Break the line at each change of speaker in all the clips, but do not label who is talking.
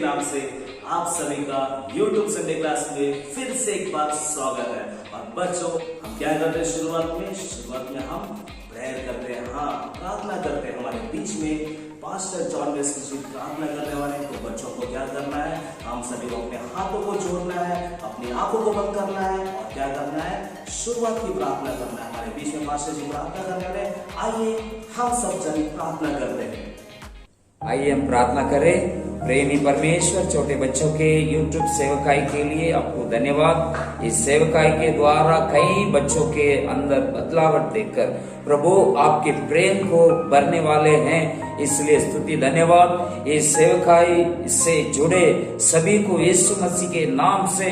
नाम से आप सभी का YouTube संडे क्लास में फिर से एक बार स्वागत है। और बच्चों, हम क्या करते हैं शुरुआत में हम प्रेयर करते हैं, हाँ प्रार्थना करते हैं। हमारे बीच में पास्टर जॉन वेस्ली जी प्रार्थना करने वाले हैं। तो बच्चों को क्या करना है, हम सभी को अपने हाथों को जोड़ना है, अपनी आंखों को बंद करना है और क्या करना है, शुरुआत की प्रार्थना करना है। हमारे बीच में पास्टर जी प्रार्थना करने वाले, आइए हम सब जन प्रार्थना करते हैं।
आइए हम प्रार्थना करें। प्रेमी परमेश्वर, छोटे बच्चों के YouTube सेवकाई के लिए आपको धन्यवाद। इस सेवकाई के द्वारा कई बच्चों के अंदर बदलावट देखकर प्रभु आपके प्रेम को भरने वाले हैं, इसलिए स्तुति धन्यवाद। इस सेवकाई से जुड़े सभी को यीशु मसीह के नाम से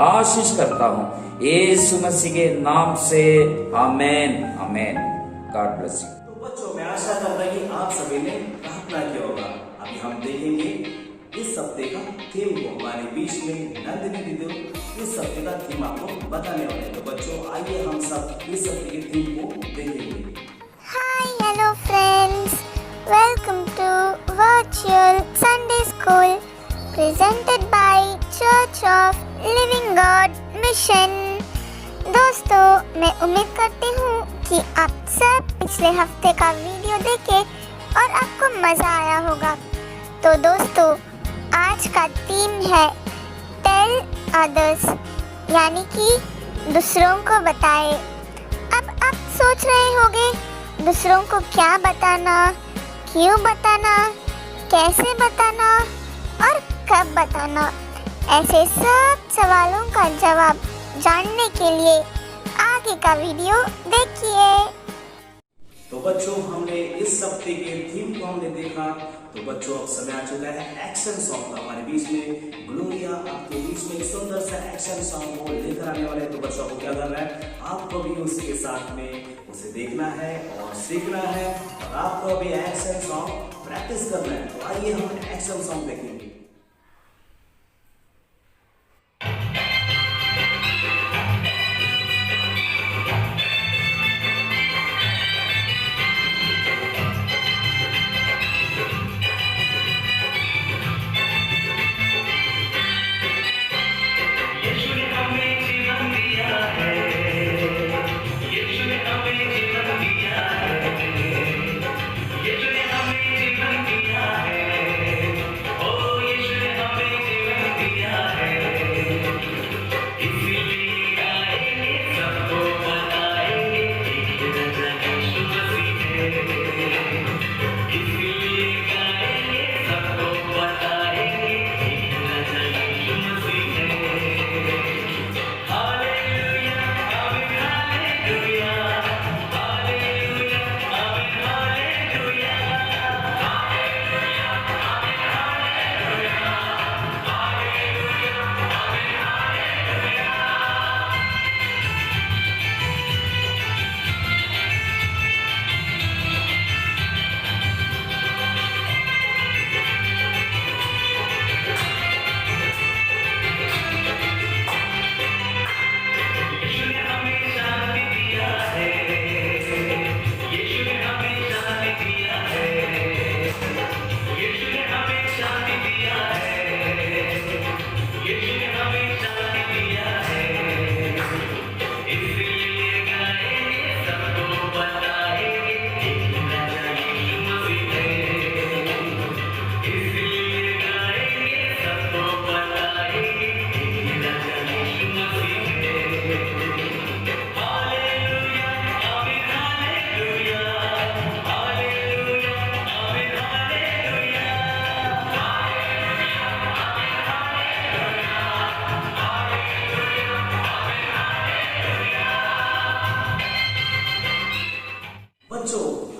आशीष करता हूँ, यीशु मसीह के नाम से amen amen. God bless you.
तो बच्चों, मैं आशा करता हूँ कि आप सभी ने प्रार्थना किया होगा। अभी हम देखेंगे इस हफ्ते का थीम को। हमारे बीच में नंदिनी दीदी इस हफ्ते का थीम आपको बताने वाले हैं। तो बच्चों, आइए हम सब इस हफ्ते की थीम को देखेंगे।
Hi, hello friends. Welcome to Virtual Sunday School presented by Church of Living God Mission. दोस्तों, मैं उम्मीद करती हूँ कि आप सब पिछले हफ्ते का वीडियो देखे और आपको मज़ा आया होगा। तो दोस्तों, आज का थीम है टेल अदर्स, यानी कि दूसरों को बताए। अब आप सोच रहे होंगे, दूसरों को क्या बताना, क्यों बताना, कैसे बताना और कब बताना। ऐसे सब सवालों का जवाब जानने के लिए आगे का वीडियो देखिए।
तो बच्चों, हमने इस हफ्ते के थीम को हमने देखा। तो बच्चों, अब समय आ चुका है एक्शन सॉन्ग का। हमारे बीच में ग्लोरिया आपके बीच में एक सुंदर सा एक्शन सॉन्ग को लेकर आने वाले हैं। तो बच्चों को क्या करना है, आपको भी उसके साथ में उसे देखना है और सीखना है और आपको भी एक्शन सॉन्ग प्रैक्टिस करना है। तो आइए हम एक्शन सॉन्ग देखेंगे।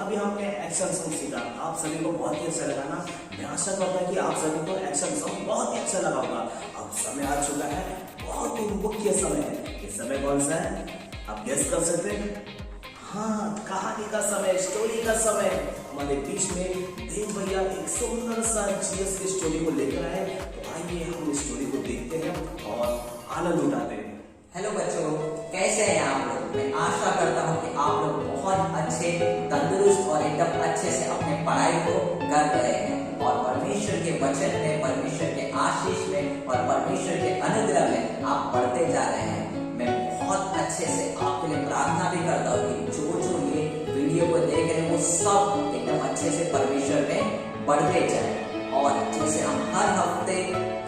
अभी हमने एक्शन सॉन्ग सीखा, आप सभी को बहुत ही अच्छा लगा ना। मैं आशा करता हूँ कि आप सभी को एक्शन सॉन्ग बहुत ही अच्छा लगा होगा। अब समय आ चुका है, बहुत ही मुख्य समय है। ये समय कौन सा है, आप गेस कर सकते हैं? हाँ, कहानी का समय, स्टोरी का समय। हमारे बीच में देव भैया एक सुंदर सा जीएस की स्टोरी को लेकर आए। तो आइए हम इस स्टोरी को देखते हैं और आनंद उठाते हैं।
हेलो बच्चों, कैसे हैं आप लोग? मैं आशा करता हूँ कि आप लोग बहुत अच्छे, तंदुरुस्त और एकदम अच्छे से अपने पढ़ाई को कर रहे हैं और परमेश्वर के वचन में, परमेश्वर के बढ़ते जा रहे हैं। मैं बहुत अच्छे से आपके लिए प्रार्थना भी करता हूँ कि जो जो ये वीडियो को देख रहे हैं वो सब एकदम अच्छे से परमेश्वर में बढ़ते जाए। और जैसे हम हर हफ्ते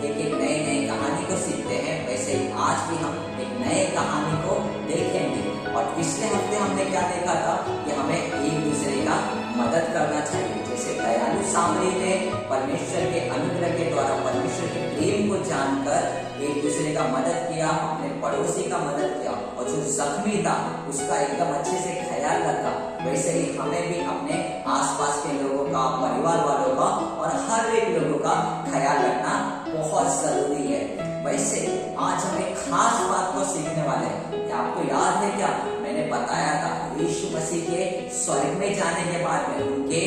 एक एक नई नई कहानी को सीखते हैं, वैसे ही आज भी हम एक नए कहानी को देखेंगे। और पिछले हफ्ते हमने क्या देखा था कि हमें एक दूसरे का मदद करना चाहिए। जैसे दयालु सामरी ने परमेश्वर के अनुग्रह के द्वारा परमेश्वर के प्रेम को जानकर एक दूसरे का मदद किया, अपने पड़ोसी का मदद किया, और जो जख्मी था उसका एकदम अच्छे से ख्याल रखा। वैसे ही हमें भी अपने आसपास के लोगों का, परिवार वालों का और हर एक लोगों का ख्याल रखना बहुत जरूरी है। वैसे आज हम एक खास बात को सीखने वाले हैं। आपको याद है क्या, मैंने बताया था यीशु मसीह के स्वर्ग में जाने के बाद में उनके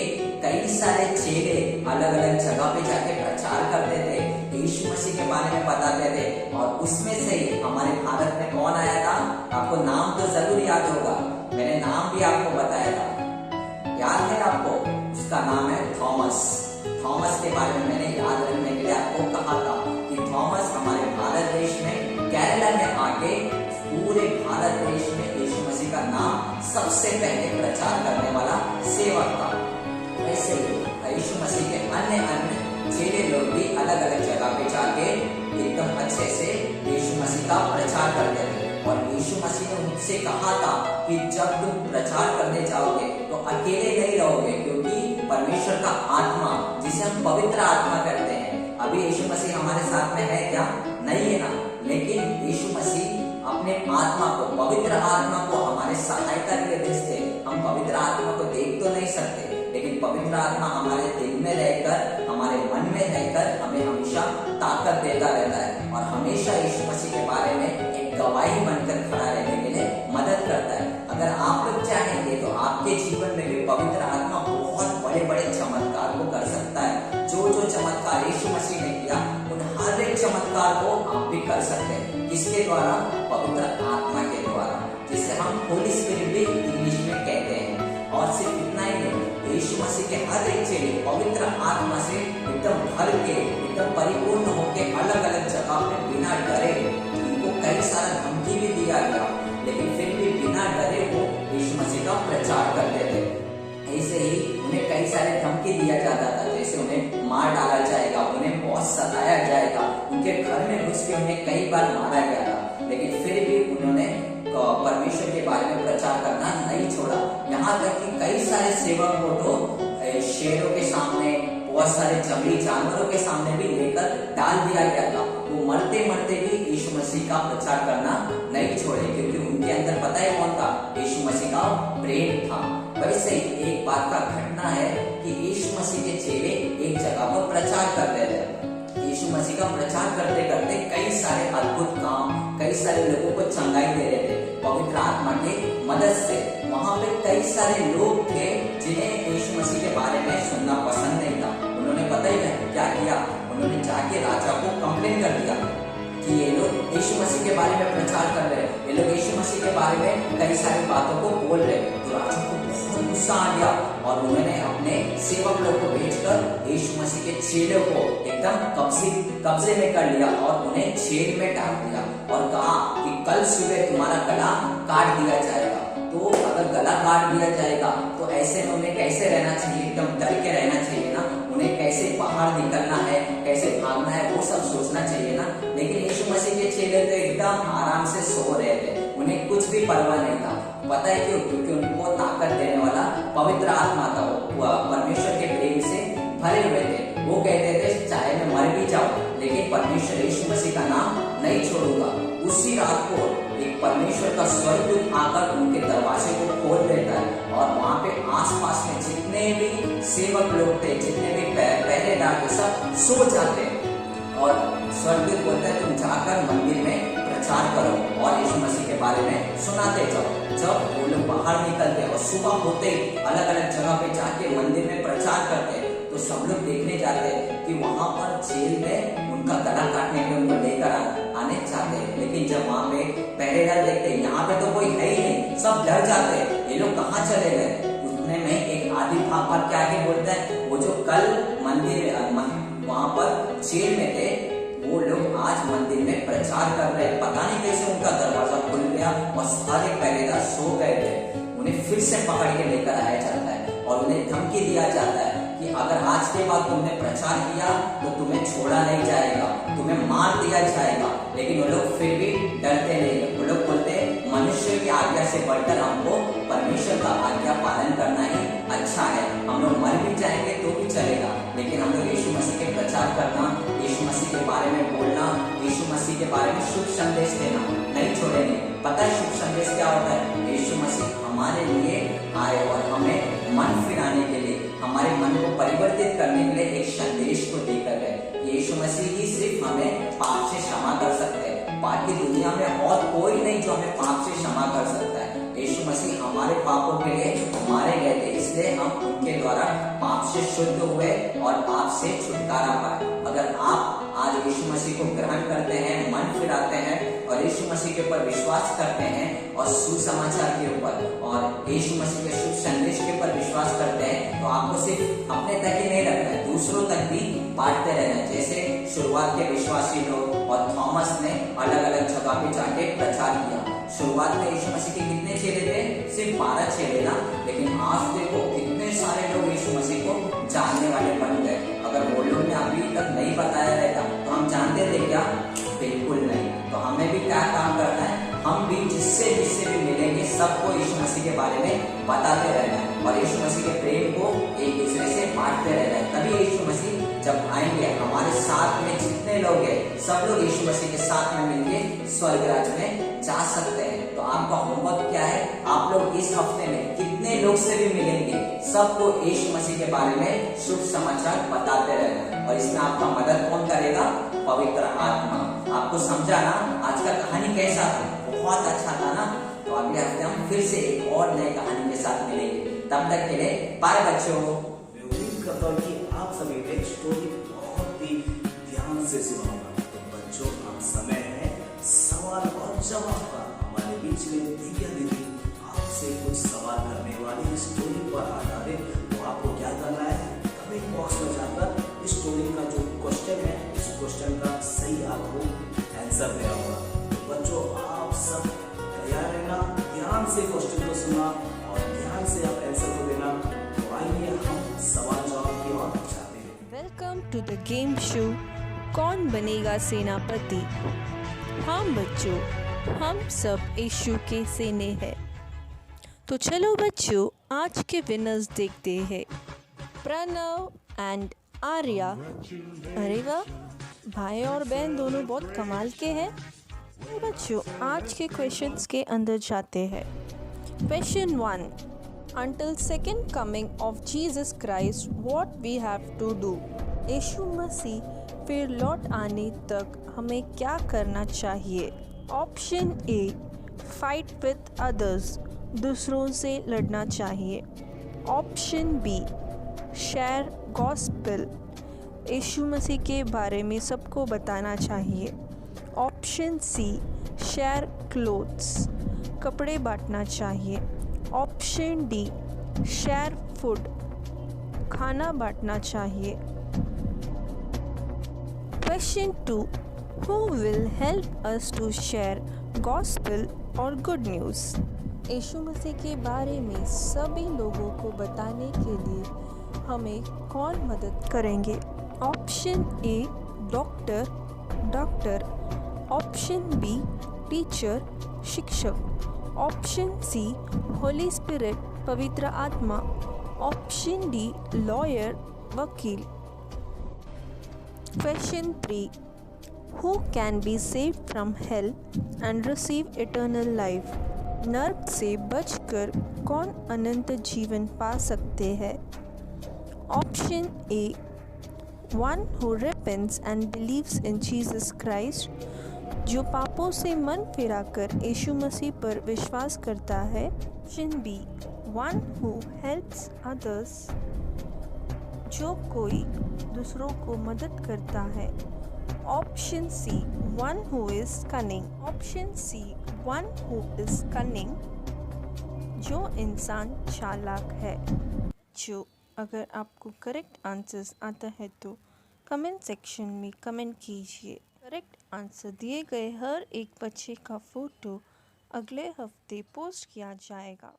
कई सारे चेले अलग अलग जगह पे जाके प्रचार करते थे, यीशु मसीह के बारे में बताते थे। और उसमें से ही हमारे भारत में कौन आया था, आपको नाम तो जरूर याद होगा, मैंने नाम भी आपको बताया था, याद है आपको? उसका नाम है थॉमस। थॉमस के बारे में मैंने याद रखने के लिए आपको कहा था कि थॉमस हमारे भारत देश में केरला में आके पूरे भारत देश में यीशु मसीह का नाम सबसे पहले प्रचार करने वाला सेवक था। वैसे ही यीशु मसीह के अन्य चेले लोग भी अलग अलग जगह पे जाके एकदम अच्छे से यीशु मसीह का प्रचार करते थे। और यीशु मसीह ने उनसे कहा था कि जब तुम प्रचार करने जाओगे तो अकेले नहीं रहोगे, क्योंकि परमेश्वर का आत्मा, जिसे हम पवित्र आत्मा कहते हैं, अभी यीशु मसीह हमारे साथ में है क्या? नहीं है ना। लेकिन यीशु मसीह अपने आत्मा को, पवित्र आत्मा को हमारे सहायता के लिए भेजते। हम पवित्र आत्मा को देख तो नहीं सकते, लेकिन पवित्र आत्मा हमारे दिल में रहकर, हमारे मन में रहकर हमें हमेशा ताकत देता रहता है और हमेशा यीशु मसीह के बारे में एक गवाही बनकर खड़ा रहने के लिए मदद करता है। अगर आप लोग चाहेंगे तो आपके जीवन में भी पवित्र आत्मा बहुत बड़े बड़े चमत्कार को कर सकता है। जो जो चमत्कार यीशु मसीह ने किया, उन हर एक चमत्कार को आप भी कर सकते हैं। किसके द्वारा? पवित्र आत्मा के द्वारा, जिसे हम होली स्पिरिट भी इंग्लिश में कहते हैं। और सिर्फ इतना ही नहीं, यीशु मसीह के हर एक चेले पवित्र आत्मा से एकदम भर के, एकदम परिपूर्ण होकर अलग अलग जगह पे बिना डरे, उनको कई सारा धमकी भी दिया गया, लेकिन फिर भी बिना डरे वो यीशु मसीह का प्रचार करते थे। ऐसे ही उन्हें कई सारे धमकी दिया जाता था, जैसे उन्हें मार डाला जाएगा, उन्हें बहुत सताया जाएगा, उनके घर में घुस के उन्हें कई बार मारा गया था, लेकिन फिर भी उन्होंने परमेश्वर के बारे में प्रचार करना नहीं छोड़ा। यहाँ तक कि कई सारे सेवक को तो शेरों के सामने, बहुत सारे जंगली जानवरों के सामने भी लेकर डाल दिया गया था। वो मरते मरते भी यीशु मसीह का प्रचार करना नहीं छोड़े, क्योंकि उनके अंदर पता है कौन था? यीशु मसीह का प्रेम था। वैसे ही एक बात का घटना है कि यीशु मसीह के चेले एक जगह पर प्रचार कर रहे थे। यीशु मसीह का प्रचार करते करते कई सारे अद्भुत काम, कई सारे लोगों को चंगाई दे रहे थे पवित्र आत्मा की मदद से। वहां पे कई सारे लोग थे जिन्हें यीशु मसीह के बारे में सुनना पसंद नहीं था। उन्होंने पता ही नहीं क्या किया, उन्होंने जाके राजा को कंप्लेन कर दिया कि ये लोग यीशु मसीह के बारे में प्रचार कर रहे हैं, ये लोग यीशु मसीह के बारे में कई सारी बातों को बोल रहे हैं। तो राजा को बहुत गुस्सा आ गया और उन्होंने अपने सेवक लोग को भेजकर यीशु मसीह के चेलों को एकदम कब्जे में कर लिया और उन्हें जेल में डाल दिया और कहा कि कल सुबह तुम्हारा गला काट दिया जाएगा। तो अगर गला काट दिया जाएगा तो ऐसे में उन्हें कैसे रहना चाहिए? एकदम डर के रहना चाहिए ना, उन्हें कैसे बाहर निकलना है, कैसे भागना है, वो सब सोचना चाहिए ना। लेकिन यीशु मसीह के चेले तो एकदम आराम से सो रहे थे, उन्हें कुछ भी परवाह नहीं था। पता है क्यों? क्योंकि उनको ताकत देने वाला पवित्र आत्मा था, वो परमेश्वर के प्रेम से भरे हुए थे। वो कहते थे चाहे मैं मर भी जाऊं, लेकिन परमेश्वर यीशु मसीह का नाम नहीं छोड़ूंगा। उसी रात को एक परमेश्वर का स्वर्गदूत आकर उनके दरवाजे को खोल देता है और वहां पे आसपास में जितने भी सेवक लोग थे, जितने भी पहरेदार थे, सब सो जाते हैं। और स्वर्गदूत बोलता है तुम जाकर मंदिर में प्रचार करो और यीशु मसीह के बारे में सुनाते जाओ। जब वो लोग बाहर निकलते और सुबह होते ही अलग अलग जगह पे जाके मंदिर में प्रचार करते, तो सब लोग देखने जाते कि वहां पर जेल में उनका गला काटने में उनको लेकर आने चाहते हैं। लेकिन जब वहां पे पहरेदार देखते यहाँ पे तो कोई है ही नहीं, सब डर जाते हैं, ये लोग कहाँ चले गए। उतने में एक आदमी भाग क्या आगे बोलता है, वो जो कल मंदिर वहां पर जेल में थे वो लोग आज मंदिर में प्रचार कर रहे हैं। पता नहीं कैसे उनका दरवाजा खुल गया और सारे पहरेदार सो गए थे। उन्हें फिर से पकड़ के लेकर आया जाता है और उन्हें धमकी दिया जाता है कि अगर आज के बाद तुमने प्रचार किया तो तुम्हें छोड़ा नहीं जाएगा, तुम्हें मार दिया जाएगा। लेकिन वो लोग फिर भी डरते नहीं। वो लोग बोलते मनुष्य की आज्ञा से बढ़कर हमको परमेश्वर का आज्ञा पालन करना ही अच्छा है। हम लोग मर भी जाएंगे तो भी चलेगा, लेकिन हम लोग यीशु मसीह के प्रचार करना, यीशु मसीह के बारे में बोलना, यीशु मसीह के बारे में शुभ संदेश देना नहीं छोड़ेंगे। पता है शुभ संदेश क्या होता है? यीशु मसीह हमारे लिए आए और हमें मन फिराने के लिए, हमारे मन को परिवर्तित करने के लिए एक संदेश को देकर गए। यीशु मसीह ही सिर्फ हमें पाप से क्षमा कर सकते हैं। बाकी दुनिया में और कोई नहीं जो हमें पाप से क्षमा कर सकता है। यीशु मसीह हमारे पापों के लिए मारे गए थे, इसलिए हम उनके द्वारा पाप से शुद्ध हुए और पाप से छुटकारा पाए। अगर आप आज यीशु मसीह को ग्रहण करते हैं, मन फिराते हैं और यीशु मसीह के ऊपर विश्वास करते हैं और सुसमाचार के ऊपर और यीशु मसीह के शुभ संदेश के ऊपर विश्वास करते हैं, तो आपको सिर्फ अपने तक ही नहीं रखना है, दूसरों तक भी बांटते रहना है। जैसे शुरुआत के विश्वासी लोग और थॉमस ने अलग अलग जगह पे जाके प्रचार किया। शुरुआत में यीशु मसीह के कितने चेले थे? सिर्फ 12 चेले ना, लेकिन आज देखो कितने सारे लोग यीशु मसीह को जानने वाले बन गए। अगर वो लोग ने अभी तक नहीं बताया रहता तो हम जानते थे क्या? बिल्कुल नहीं। तो हमें भी क्या काम करना है? हम भी जिससे भी मिलेंगे सबको यीशु मसीह के बारे में बताते रहना है और यीशु मसीह के प्रेम को एक दूसरे से बांटते रहना है। तभी यीशु मसीह जब आएंगे हमारे साथ में जितने लोग हैं सब लोग यीशु मसीह के साथ में मिलके स्वर्ग राज्य में जा सकते हैं। तो आपका होमवर्क क्या है? आप लोग इस हफ्ते में कितने लोग से भी मिलेंगे, सबको यीशु मसीह के बारे में शुभ समाचार बताते रहना। और इसमें आपका मदद कौन करेगा? पवित्र आत्मा। आपको समझा ना आज का कहानी कैसा था? बहुत अच्छा था ना? तो अगले हफ्ते हम फिर से एक और नई कहानी के साथ मिलेंगे। तब तक के लिए बाय बच्चों।
मैं उम्मीद करता हूँ कि आप सभी ने स्टोरी बहुत ही ध्यान से सुना होगा। तो बच्चों अब समय है सवाल और जवाब का। हमारे बीच में दिव्या दीदी आपसे कुछ सवाल करने वाली स्टोरी पर आधारित। तो आपको क्या करना है? कमेंट बॉक्स में जाकर स्टोरी का जो क्वेश्चन है उस क्वेश्चन का सही आपको आंसर देना होगा। तो बच्चों आप सब तैयार रहना, ध्यान से क्वेश्चन को सुना और ध्यान से आप आंसर को देना। तो आइए हम सवाल जवाब की ओर जाते हैं।
Welcome to the game show कौन बनेगा सेनापति। हाँ बच्चों, हम सब यीशु के सेने हैं। तो चलो बच्चों आज के विनर्स देखते हैं। प्रणव एंड आर्या। अरे वाह, भाई और बहन दोनों बहुत कमाल के हैं। तो बच्चों आज के क्वेश्चंस के अंदर जाते हैं। Question 1, Until second coming of Jesus Christ, what we have to do? यीशु मसीह फिर लौट आने तक हमें क्या करना चाहिए? Option A, fight with others, दूसरों से लड़ना चाहिए। ऑप्शन बी, शेयर गॉस्पेल, यीशु मसीह के बारे में सबको बताना चाहिए। ऑप्शन सी, शेयर क्लोथ्स, कपड़े बांटना चाहिए। ऑप्शन डी, शेयर फूड, खाना बांटना चाहिए। Question 2, who will help us to share gospel और गुड न्यूज़? यीशु मसीह के बारे में सभी लोगों को बताने के लिए हमें कौन मदद करेंगे? Option A, doctor. Option B, teacher, शिक्षक। ऑप्शन सी, होली स्पिरिट, पवित्र आत्मा। ऑप्शन डी, लॉयर, वकील। Question 3, who can be saved from hell and receive eternal life? नर्क से बचकर कौन अनंत जीवन पा सकते हैं? Option A, one who repents and believes in Jesus Christ, जो पापों से मन फिराकर यीशु मसीह पर विश्वास करता है। Option B, one who helps others, जो कोई दूसरों को मदद करता है। Option C, one who is cunning. Option C, one who is cunning, जो इंसान चालाक है। जो अगर आपको करेक्ट आंसर्स आता है तो कमेंट सेक्शन में कमेंट कीजिए। करेक्ट आंसर दिए गए हर एक बच्चे का फ़ोटो अगले हफ्ते पोस्ट किया जाएगा।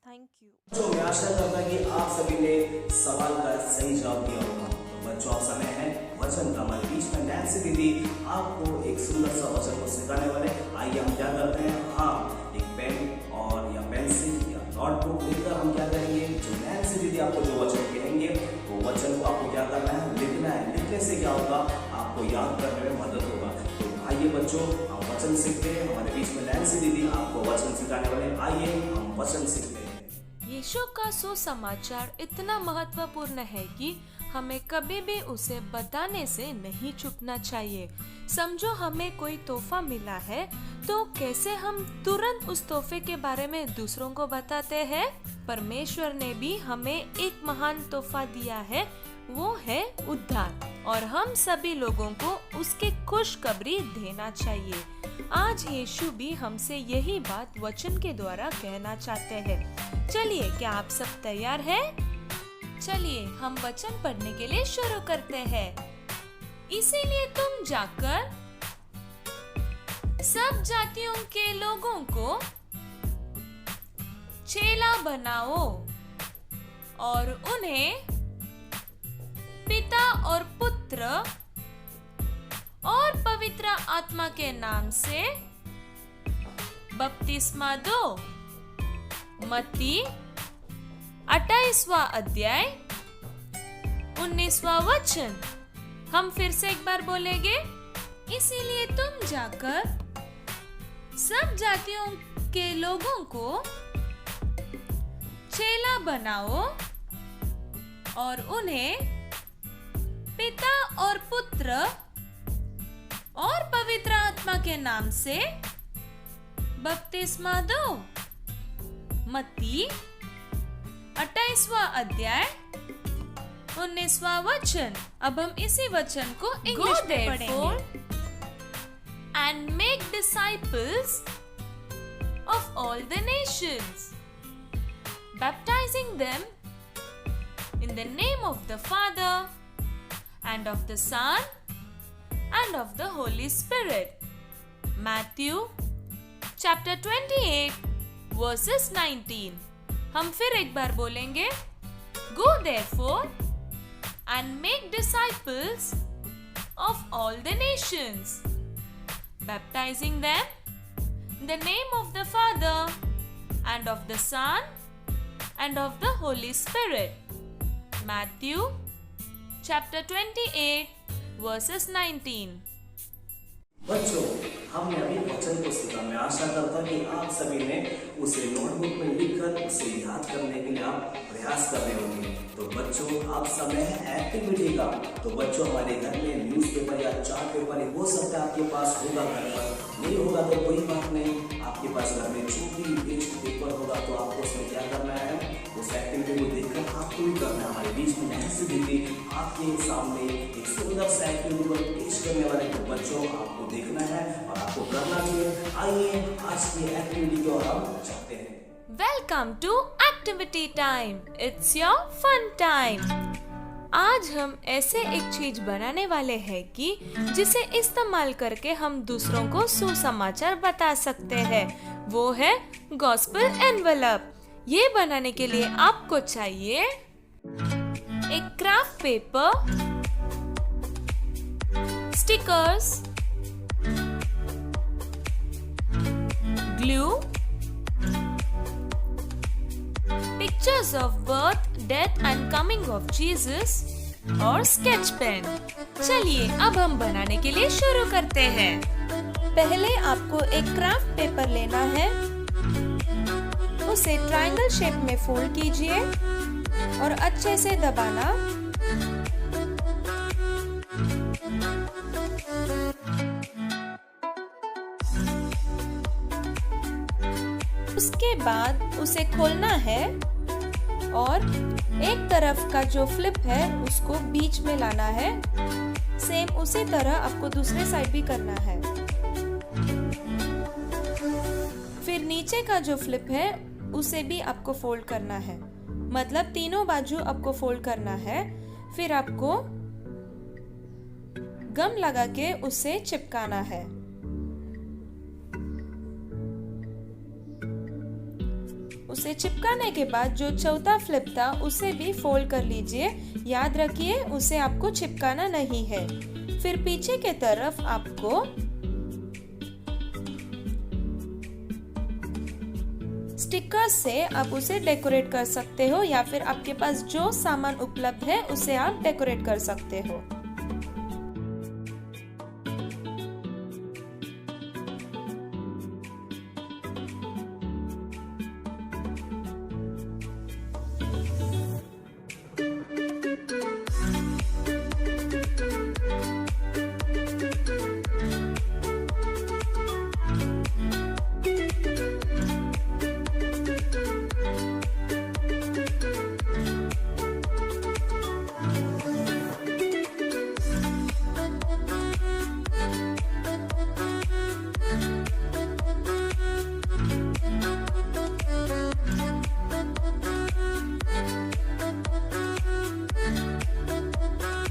Thank you.
बच्चों, मैं आशा करता हूं कि आप सभी ने सवाल का सही जवाब दिया होगा। तो बच्चों, अब समय है वचन का। हमारे बीच में नैन्सी दीदी आपको एक सुंदर सा वचन को सिखाने वाले। आइए हम क्या करते हैं, हाँ, एक पेन और या पेंसिल या नोटबुक लेकर हम क्या करेंगे, जो नैन्सी दीदी आपको जो वचन कहेंगे वो वचन को आपको क्या करना है, लिखना है। लिखने से क्या होगा, आपको याद करने में मदद होगा। तो आइए बच्चों, हम वचन सीखते हैं। हमारे बीच में नैन्सी दीदी आपको वचन सिखाने वाले। आइए हम वचन सीखते हैं।
यीशु का सुसमाचार इतना महत्वपूर्ण है कि हमें कभी भी उसे बताने से नहीं चूकना चाहिए। समझो हमें कोई तोहफा मिला है तो कैसे हम तुरंत उस तोहफे के बारे में दूसरों को बताते हैं? परमेश्वर ने भी हमें एक महान तोहफा दिया है, वो है उद्धार, और हम सभी लोगों को उसकी खुशखबरी देना चाहिए। आज यीशु भी हमसे यही बात वचन के द्वारा कहना चाहते हैं। चलिए, क्या आप सब तैयार हैं? चलिए हम वचन पढ़ने के लिए शुरू करते हैं। इसीलिए तुम जाकर सब जातियों के लोगों को चेला बनाओ और उन्हें पिता और पुत्र और पवित्र आत्मा के नाम से बपतिस्मा दो। मत्ती 28वां अध्याय 19वां वचन। हम फिर से एक बार बोलेंगे। इसीलिए तुम जाकर सब जातियों के लोगों को चेला बनाओ और उन्हें पिता और पुत्र और पवित्र आत्मा के नाम से बपतिस्मा दो। मत्ती 28वां अध्याय 19वां वचन। अब हम इसी वचन को इंग्लिश में पढ़ेंगे। And make disciples of all the nations, baptizing them in the name of the Father and of the Son and of the Holy Spirit. Matthew chapter 28 verses 19. हम फिर एक बार बोलेंगे। Go therefore and make disciples of all the nations, baptizing them in the name of the Father and of the Son and of the Holy Spirit. Matthew chapter 28 verses 19.
बच्चों, हमने अभी वचन को सीखा। मैं आशा करता हूँ कि आप सभी ने उसे नोटबुक में लिखकर उसे याद करने के लिए आप प्रयास कर रहे होंगे। तो बच्चों, अब समय है एक्टिविटी का। तो बच्चों, हमारे घर में न्यूज़पेपर या चार्ट पेपर हो सकता है आपके पास होगा, घर पर नहीं होगा तो कोई बात नहीं। आपके पास घर में जो भी वेस्ट पेपर होगा तो आपको उसमें क्या करना है, उस एक्टिविटी को देखकर आपको भी करना है। हमारे बीच में नैन्सी दीदी आपके सामने एक सुंदर सा एक्टिविटी को पेश करने वाले। तो बच्चों, आपको देखना है और आपको करना चाहिए। आइए आज की एक्टिविटी की ओर हम चलते हैं।
Welcome to activity time. It's your fun time. आज हम ऐसे एक चीज बनाने वाले हैं कि जिसे इस्तेमाल करके हम दूसरों को सुसमाचार बता सकते हैं। वो है गॉस्पेल एनवेलप। ये बनाने के लिए आपको चाहिए एक craft paper, stickers, glue, pictures of birth, death and coming of Jesus और स्केच पेन। चलिए अब हम बनाने के लिए शुरू करते हैं।
पहले आपको एक क्राफ्ट पेपर लेना है, उसे ट्रायंगल शेप में फोल्ड कीजिए और अच्छे से दबाना। उसके बाद उसे खोलना है और एक तरफ का जो फ्लिप है उसको बीच में लाना है। सेम उसी तरह आपको दूसरे साइड भी करना है। फिर नीचे का जो फ्लिप है उसे भी आपको फोल्ड करना है, मतलब तीनों बाजू आपको फोल्ड करना है। फिर आपको
गम लगा के उसे चिपकाना है। उसे चिपकाने के बाद जो चौथा फ्लिप था उसे भी फोल्ड कर लीजिए। याद रखिए उसे आपको चिपकाना नहीं है। फिर पीछे के तरफ आपको स्टिकर्स से आप उसे डेकोरेट कर सकते हो या फिर आपके पास जो सामान उपलब्ध है उसे आप डेकोरेट कर सकते हो।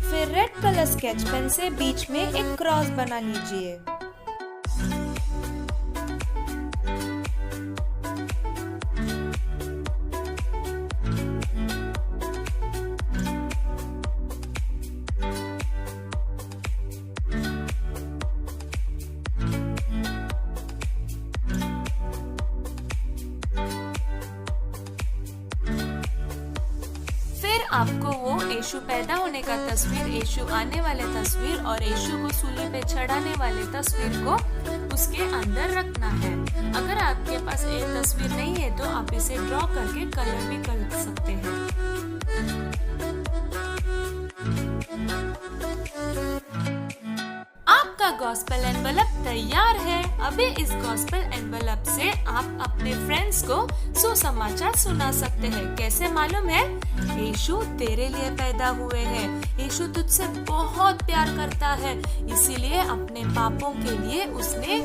फिर रेड कलर स्केच पेन से बीच में एक क्रॉस बना लीजिए। आपको वो यीशु पैदा होने का तस्वीर, यीशु आने वाले तस्वीर और यीशु को सूली पे चढ़ाने वाले तस्वीर को उसके अंदर रखना है। अगर आपके पास ये तस्वीर नहीं है तो आप इसे ड्रॉ करके कलर भी कर सकते हैं। आपका गॉस्पेल एनवेलप तैयार है। अभी इस गॉस्पेल एनवेलप से आप अपने फ्रेंड्स को सुसमाचार सुना सकते हैं। कैसे मालूम है? यीशु तेरे लिए पैदा हुए हैं। यीशु तुझसे बहुत प्यार करता है, इसीलिए अपने पापों के लिए उसने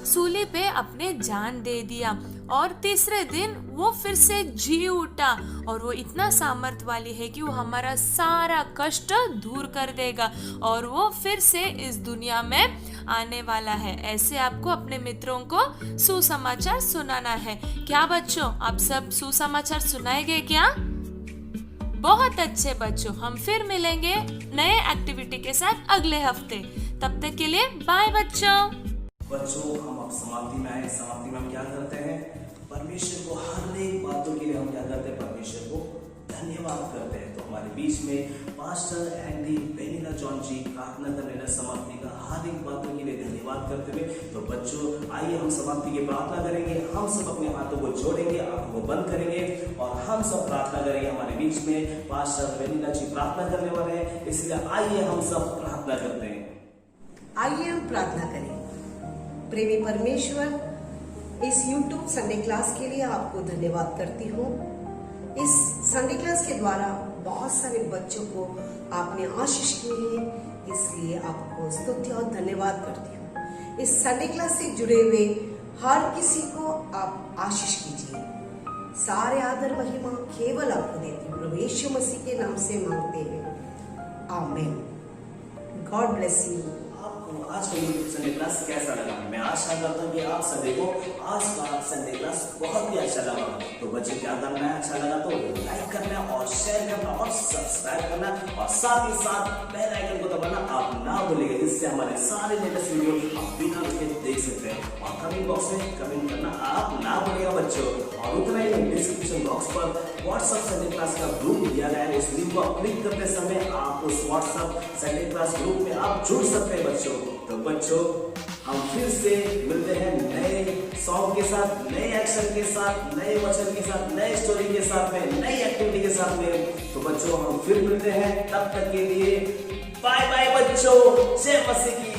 सूली पे अपने जान दे दिया और तीसरे दिन वो फिर से जी उठा और वो इतना सामर्थ वाली है कि वो हमारा सारा कष्ट दूर कर देगा और वो फिर से इस दुनिया में आने वाला है। ऐसे आपको अपने मित्रों को सुसमाचार सुनाना है। क्या बच्चों, आप सब सुसमाचार सुनाएंगे क्या? बहुत अच्छे बच्चों, हम फिर मिलेंगे नए एक्टिविटी के साथ अगले हफ्ते। तब तक के लिए बाय बच्चों।
हम अब समाप्ति में आए। समाप्ति में हम क्या करते हैं? परमेश्वर को हर एक बातों के लिए हम क्या करते हैं? परमेश्वर को धन्यवाद करते हैं। तो हमारे बीच में पास्टर एंडी बेनिना जॉन जी प्रार्थना कर रहे हैं समाप्ति का हर एक बातों के लिए धन्यवाद करते हुए। तो बच्चों आइए हम समाप्ति की प्रार्थना करेंगे। हम सब अपने हाथों को जोड़ेंगे, आंखों को बंद करेंगे और हम सब प्रार्थना करेंगे। हमारे बीच में पास्टर बेनिना जी प्रार्थना करने वाले हैं, इसलिए आइए हम सब प्रार्थना करते हैं।
आइए हम प्रार्थना करें। प्रेमी परमेश्वर, इस YouTube संडे क्लास के लिए आपको धन्यवाद करती हूँ। इस संडे क्लास के द्वारा बहुत सारे बच्चों को आपने आशीष की है, इसलिए आपको स्तुति और धन्यवाद करती हूँ। इस संडे क्लास से जुड़े हुए हर किसी को आप आशीष कीजिए। सारे आदर महिमा केवल आपको देती हूँ, प्रभु यीशु मसीह के नाम से मांगते हैं, आमीन। God bless you.
आज का यूट्यूब संडे क्लास कैसा लगा? मैं आशा करता हूँ कि आप सभी को आज का संडे क्लास बहुत ही अच्छा लगा। तो बच्चे क्या करना है? अच्छा लगा तो लाइक करना और शेयर करना और सब्सक्राइब करना और साथ ही साथ बेल आइकन को दबाना आप ना भूलिएगा। इससे हमारे सारे लेटेस्ट वीडियो आप बिना रुके देख सकते हैं। और कमेंट बॉक्स में कमेंट करना आप ना भूलिएगा बच्चों। और उतना ही डिस्क्रिप्शन बॉक्स पर व्हाट्सएप संडे क्लास का ग्रुप दिया गया है। उस लिंक को क्लिक करते समय आप उस व्हाट्सएप संडे क्लास ग्रुप में आप जुड़ सकते हैं बच्चों। तो बच्चों हम फिर से मिलते हैं नए सॉन्ग के साथ, नए एक्शन के साथ, नए वचन के साथ, नए स्टोरी के साथ में, नई एक्टिविटी के साथ में। तो बच्चों हम फिर मिलते हैं, तब तक के लिए बाय बाय बच्चों। जय मसीह की।